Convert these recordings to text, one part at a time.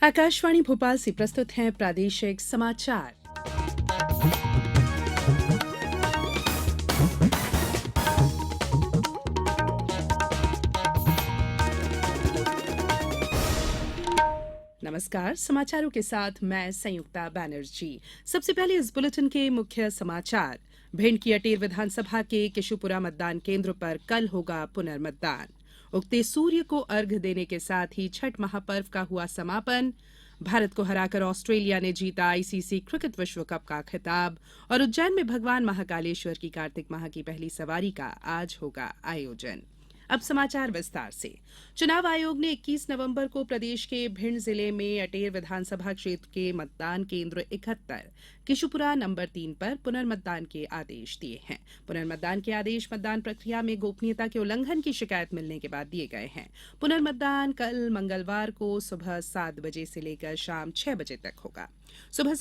आकाशवाणी भोपाल से प्रस्तुत हैं प्रादेशिक समाचार। नमस्कार, समाचारों के साथ मैं संयुक्ता बैनर्जी। सबसे पहले इस बुलेटिन के मुख्य समाचार। भिंड की अटेर विधानसभा के किशुपुरा मतदान केंद्र पर कल होगा पुनर्मतदान। उगते सूर्य को अर्घ्य देने के साथ ही छठ महापर्व का हुआ समापन। भारत को हराकर ऑस्ट्रेलिया ने जीता आईसीसी क्रिकेट विश्व कप का खिताब। और उज्जैन में भगवान महाकालेश्वर की कार्तिक माह की पहली सवारी का आज होगा आयोजन। अब समाचार विस्तार से। चुनाव आयोग ने 21 नवंबर को प्रदेश के भिंड जिले में अटेर विधानसभा क्षेत्र के मतदान केंद्र 71 किशुपुरा नंबर 3 पर पुनर्मतदान के आदेश दिए हैं। पुनर्मतदान के आदेश मतदान प्रक्रिया में गोपनीयता के उल्लंघन की शिकायत मिलने के बाद दिए गए हैं। पुनर्मतदान कल मंगलवार को सुबह 7 बजे से लेकर शाम 6 बजे तक होगा। सुबह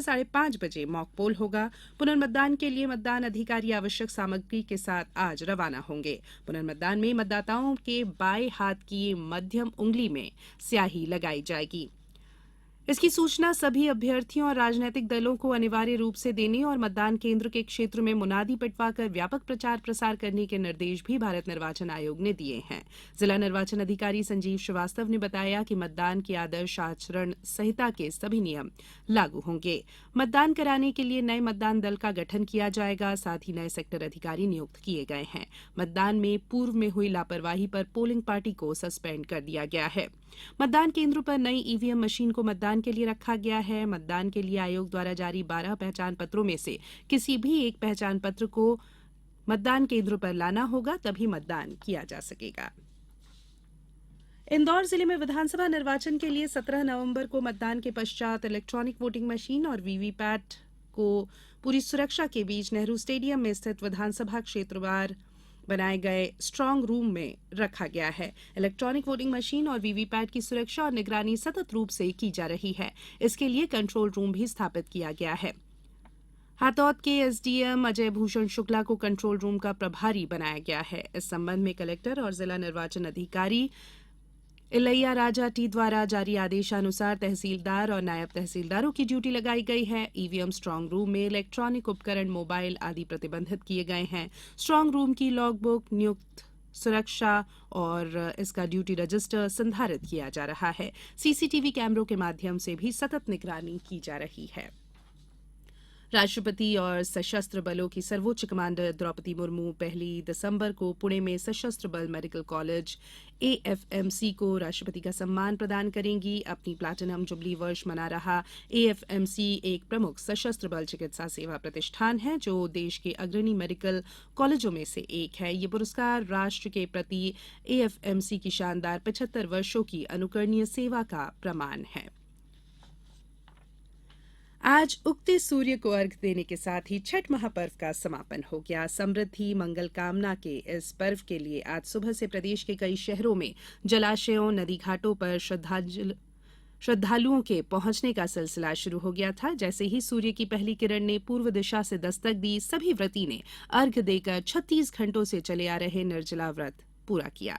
5:30 बजे मॉक पोल होगा। पुनर्मतदान के लिए मतदान अधिकारी आवश्यक सामग्री के साथ आज रवाना होंगे। पुनर्मतदान में मतदाताओं के बाएं हाथ की मध्यम उंगली में स्याही लगाई जाएगी। इसकी सूचना सभी अभ्यर्थियों और राजनीतिक दलों को अनिवार्य रूप से देने और मतदान केंद्र के क्षेत्र में मुनादी पिटवाकर व्यापक प्रचार प्रसार करने के निर्देश भी भारत निर्वाचन आयोग ने दिए हैं। जिला निर्वाचन अधिकारी संजीव श्रीवास्तव ने बताया कि मतदान की आदर्श आचरण संहिता के सभी नियम लागू होंगे। मतदान कराने के लिए नए मतदान दल का गठन किया जाएगा। साथ ही नए सेक्टर अधिकारी नियुक्त किए गए हैं। मतदान में पूर्व में हुई लापरवाही पर पोलिंग पार्टी को सस्पेंड कर दिया गया है। मतदान केंद्र पर नई ईवीएम मशीन को मतदान के लिए रखा गया है। मतदान के लिए आयोग द्वारा जारी 12 पहचान पत्रों में से किसी भी एक पहचान पत्र को मतदान केंद्र पर लाना होगा, तभी मतदान किया जा सकेगा। इंदौर जिले में विधानसभा निर्वाचन के लिए 17 नवंबर को मतदान के पश्चात इलेक्ट्रॉनिक वोटिंग मशीन और वीवीपैट को पूरी सुरक्षा के बीच नेहरू स्टेडियम में स्थित विधानसभा क्षेत्रवार बनाए गए स्ट्रांग रूम में रखा गया है। इलेक्ट्रॉनिक वोटिंग मशीन और वीवीपैट की सुरक्षा और निगरानी सतत रूप से की जा रही है। इसके लिए कंट्रोल रूम भी स्थापित किया गया है। हातौद के एसडीएम अजय भूषण शुक्ला को कंट्रोल रूम का प्रभारी बनाया गया है। इस संबंध में कलेक्टर और जिला निर्वाचन अधिकारी इलैया राजा टी द्वारा जारी आदेशानुसार तहसीलदार और नायब तहसीलदारों की ड्यूटी लगाई गई है। ईवीएम स्ट्रांग रूम में इलेक्ट्रॉनिक उपकरण, मोबाइल आदि प्रतिबंधित किए गए हैं। स्ट्रांग रूम की लॉगबुक, नियुक्त सुरक्षा और इसका ड्यूटी रजिस्टर संधारित किया जा रहा है। सीसीटीवी कैमरों के माध्यम से भी सतत निगरानी की जा रही है। राष्ट्रपति और सशस्त्र बलों की सर्वोच्च कमांडर द्रौपदी मुर्मू 1 दिसंबर को पुणे में सशस्त्र बल मेडिकल कॉलेज एएफएमसी को राष्ट्रपति का सम्मान प्रदान करेंगी। अपनी प्लैटिनम जुबली वर्ष मना रहा एएफएमसी एक प्रमुख सशस्त्र बल चिकित्सा सेवा प्रतिष्ठान है जो देश के अग्रणी मेडिकल कॉलेजों में से एक है। ये पुरस्कार राष्ट्र के प्रति एएफएमसी की शानदार 75 वर्षों की अनुकरणीय सेवा का प्रमाण है। आज उगते सूर्य को अर्घ्य देने के साथ ही छठ महापर्व का समापन हो गया। समृद्धि मंगल कामना के इस पर्व के लिए आज सुबह से प्रदेश के कई शहरों में जलाशयों, नदी घाटों पर श्रद्धालुओं के पहुंचने का सिलसिला शुरू हो गया था। जैसे ही सूर्य की पहली किरण ने पूर्व दिशा से दस्तक दी, सभी व्रती ने अर्घ्य देकर 36 घंटों से चले आ रहे निर्जला व्रत पूरा किया।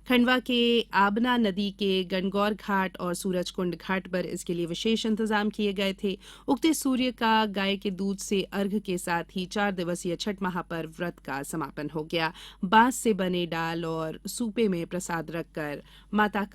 खंडवा के आबना नदी के गणगौर घाट और सूरजकुंड घाट पर इसके लिए विशेष इंतजाम किए गए थे। उगते सूर्य का गाय के दूध से अर्घ्य के साथ ही 4 दिवसीय छठ महापर्व व्रत का समापन हो गया। बांस से बने डाल और सूपे में प्रसाद रखकर माता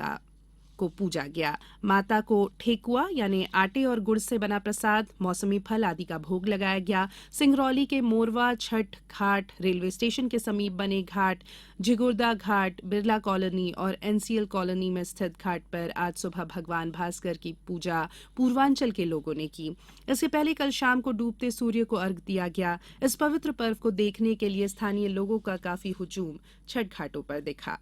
को पूजा गया। माता को ठेकुआ यानी आटे और गुड़ से बना प्रसाद, मौसमी फल आदि का भोग लगाया गया। सिंगरौली के मोरवा छठ घाट, रेलवे स्टेशन के समीप बने घाट, झिगुर्दा घाट, बिरला कॉलोनी और एनसीएल कॉलोनी में स्थित घाट पर आज सुबह भगवान भास्कर की पूजा पूर्वांचल के लोगों ने की। इससे पहले कल शाम को डूबते सूर्य को अर्घ्य दिया गया। इस पवित्र पर्व को देखने के लिए स्थानीय लोगों का काफी हुजूम छठ घाटों पर दिखा।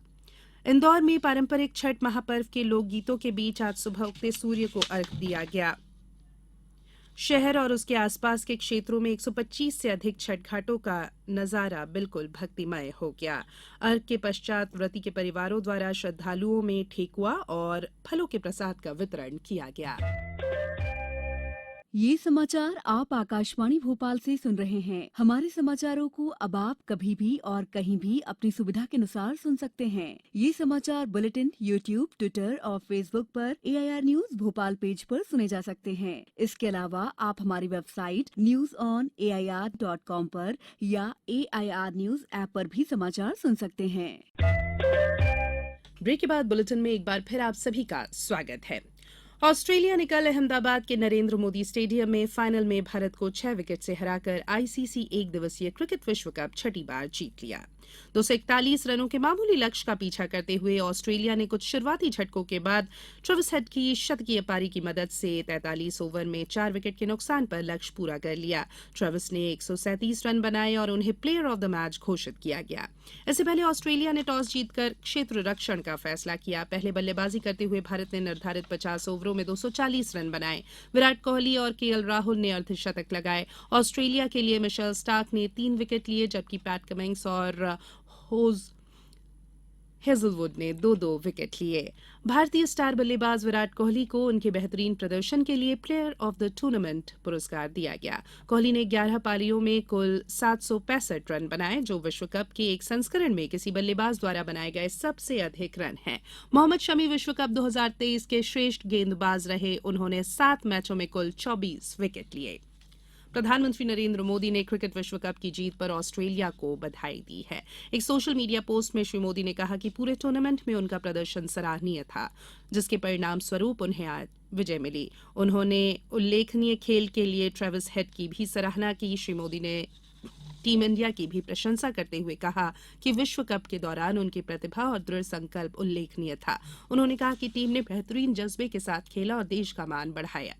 इंदौर में पारंपरिक छठ महापर्व के लोकगीतों के बीच आज सुबह उगते सूर्य को अर्घ्य दिया गया। शहर और उसके आसपास के क्षेत्रों में 125 से अधिक छठ घाटों का नजारा बिल्कुल भक्तिमय हो गया। अर्घ्य के पश्चात व्रती के परिवारों द्वारा श्रद्धालुओं में ठेकुआ और फलों के प्रसाद का वितरण किया गया। ये समाचार आप आकाशवाणी भोपाल से सुन रहे हैं। हमारे समाचारों को अब आप कभी भी और कहीं भी अपनी सुविधा के अनुसार सुन सकते हैं। ये समाचार बुलेटिन यूट्यूब, ट्विटर और फेसबुक पर AIR न्यूज भोपाल पेज पर सुने जा सकते हैं। इसके अलावा आप हमारी वेबसाइट news.air.com पर या AIR न्यूज ऐप पर भी समाचार सुन सकते हैं। ब्रेक के बाद बुलेटिन में एक बार फिर आप सभी का स्वागत है। ऑस्ट्रेलिया ने कल अहमदाबाद के नरेंद्र मोदी स्टेडियम में फाइनल में भारत को 6 विकेट से हराकर ICC एक दिवसीय क्रिकेट विश्व कप छठी बार जीत लिया। 241 रनों के मामूली लक्ष्य का पीछा करते हुए ऑस्ट्रेलिया ने कुछ शुरुआती झटकों के बाद ट्रेविस हेड की शतकीय पारी की मदद से 43 ओवर में 4 विकेट के नुकसान पर लक्ष्य पूरा कर लिया। ट्रेविस ने 137 रन बनाए और उन्हें प्लेयर ऑफ द मैच घोषित किया गया। इससे पहले ऑस्ट्रेलिया ने टॉस जीतकर क्षेत्र रक्षण का फैसला किया। पहले बल्लेबाजी करते हुए भारत ने निर्धारित 50 ओवरों में 240 रन बनाए। विराट कोहली और KL राहुल ने अर्धशतक लगाए। ऑस्ट्रेलिया के लिए मिशेल स्टार्क ने 3 विकेट लिए, जबकि पैट कमिंस और होज हेजलवुड ने 2-2 विकेट लिए। भारतीय स्टार बल्लेबाज विराट कोहली को उनके बेहतरीन प्रदर्शन के लिए प्लेयर ऑफ द टूर्नामेंट पुरस्कार दिया गया। कोहली ने 11 पारियों में कुल 765 रन बनाए, जो विश्व कप के एक संस्करण में किसी बल्लेबाज द्वारा बनाए गए सबसे अधिक रन हैं। मोहम्मद शमी विश्व कप 2023 के श्रेष्ठ गेंदबाज रहे। उन्होंने 7 मैचों में कुल 24 विकेट लिए। प्रधानमंत्री नरेंद्र मोदी ने क्रिकेट विश्व कप की जीत पर ऑस्ट्रेलिया को बधाई दी है। एक सोशल मीडिया पोस्ट में श्री मोदी ने कहा कि पूरे टूर्नामेंट में उनका प्रदर्शन सराहनीय था, जिसके परिणाम स्वरूप उन्हें आज विजय मिली। उन्होंने उल्लेखनीय खेल के लिए ट्रेविस हेड की भी सराहना की। श्री मोदी ने टीम इंडिया की भी प्रशंसा करते हुए कहा कि विश्व कप के दौरान उनकी प्रतिभा और दृढ़ संकल्प उल्लेखनीय था। उन्होंने कहा कि टीम ने बेहतरीन जज्बे के साथ खेला और देश का मान बढ़ाया।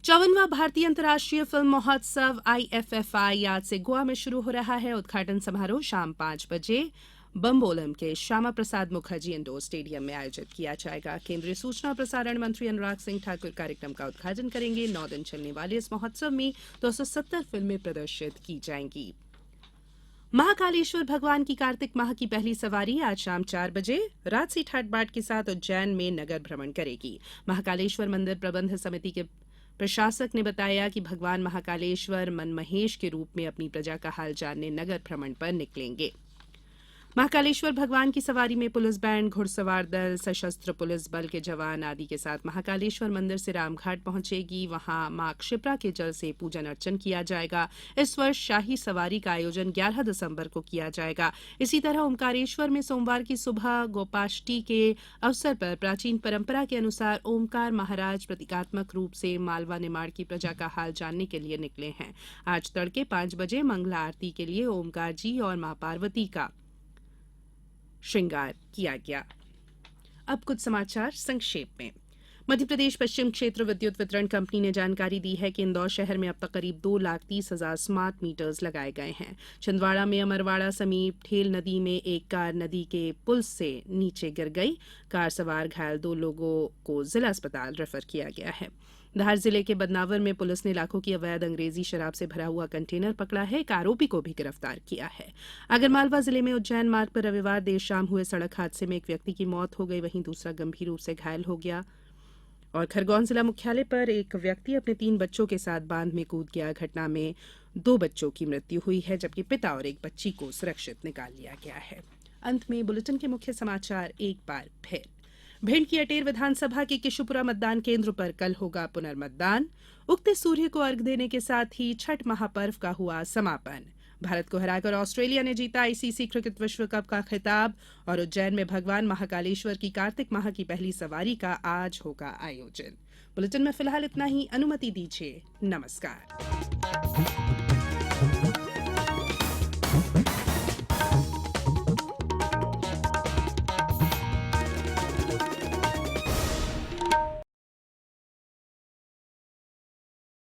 54वां भारतीय अंतर्राष्ट्रीय फिल्म महोत्सव IFFI आज से गोवा में शुरू हो रहा है। उद्घाटन समारोह शाम 5 बजे बम्बोलम के श्यामा प्रसाद मुखर्जी इंडोर स्टेडियम में आयोजित किया जाएगा। केंद्रीय सूचना और प्रसारण मंत्री अनुराग सिंह ठाकुर कार्यक्रम का उद्घाटन करेंगे। 9 दिन चलने वाले इस महोत्सव में 270 फिल्में प्रदर्शित की जाएंगी। महाकालेश्वर भगवान की कार्तिक माह की पहली सवारी आज शाम 4 बजे राजसी ठाट बाट के साथ उज्जैन में नगर भ्रमण करेगी। महाकालेश्वर मंदिर प्रबंध समिति के प्रशासक ने बताया कि भगवान महाकालेश्वर मनमहेश के रूप में अपनी प्रजा का हाल जानने नगर भ्रमण पर निकलेंगे। महाकालेश्वर भगवान की सवारी में पुलिस बैंड, घुड़सवार दल, सशस्त्र पुलिस बल के जवान आदि के साथ महाकालेश्वर मंदिर से रामघाट पहुंचेगी। वहां मां क्षिप्रा के जल से पूजन अर्चन किया जाएगा। इस वर्ष शाही सवारी का आयोजन 11 दिसंबर को किया जाएगा। इसी तरह ओमकारेश्वर में सोमवार की सुबह गोपाष्टी के अवसर पर प्राचीन परंपरा के अनुसार ओमकार महाराज प्रतीकात्मक रूप से मालवा निमाड़ की प्रजा का हाल जानने के लिए निकले हैं। आज तड़के 5 बजे मंगला आरती के लिए ओमकार जी और मां पार्वती का श्रृंगार किया गया। अब कुछ समाचार संक्षेप में। मध्य प्रदेश पश्चिम क्षेत्र विद्युत वितरण कंपनी ने जानकारी दी है कि इंदौर शहर में अब तक करीब 2,30,000 स्मार्ट मीटर्स लगाए गए हैं। छिंदवाड़ा में अमरवाड़ा समीप ठेल नदी में एक कार नदी के पुल से नीचे गिर गई। कार सवार घायल 2 लोगों को जिला अस्पताल रेफर किया गया है। धार जिले के बदनावर में पुलिस ने लाखों की अवैध अंग्रेजी शराब से भरा हुआ कंटेनर पकड़ा है। एक आरोपी को भी गिरफ्तार किया है। आगरमालवा जिले में उज्जैन मार्ग पर रविवार देर शाम हुए सड़क हादसे में एक व्यक्ति की मौत हो गई, वहीं दूसरा गंभीर रूप से घायल हो गया। और खरगोन जिला मुख्यालय पर एक व्यक्ति अपने 3 बच्चों के साथ बांध में कूद गया। घटना में 2 बच्चों की मृत्यु हुई है, जबकि पिता और एक बच्ची को सुरक्षित निकाल लिया गया है। अंत में बुलेटिन के मुख्य समाचार एक बार फिर। भिंड की अटेर विधानसभा के किशुपुरा मतदान केंद्र पर कल होगा पुनर्मतदान। उगते सूर्य को अर्घ्य देने के साथ ही छठ महापर्व का हुआ समापन। भारत को हराकर ऑस्ट्रेलिया ने जीता ICC क्रिकेट विश्व कप का खिताब। और उज्जैन में भगवान महाकालेश्वर की कार्तिक माह की पहली सवारी का आज होगा आयोजन। बुलेटिन में फिलहाल इतना ही। अनुमति दीजिए। नमस्कार।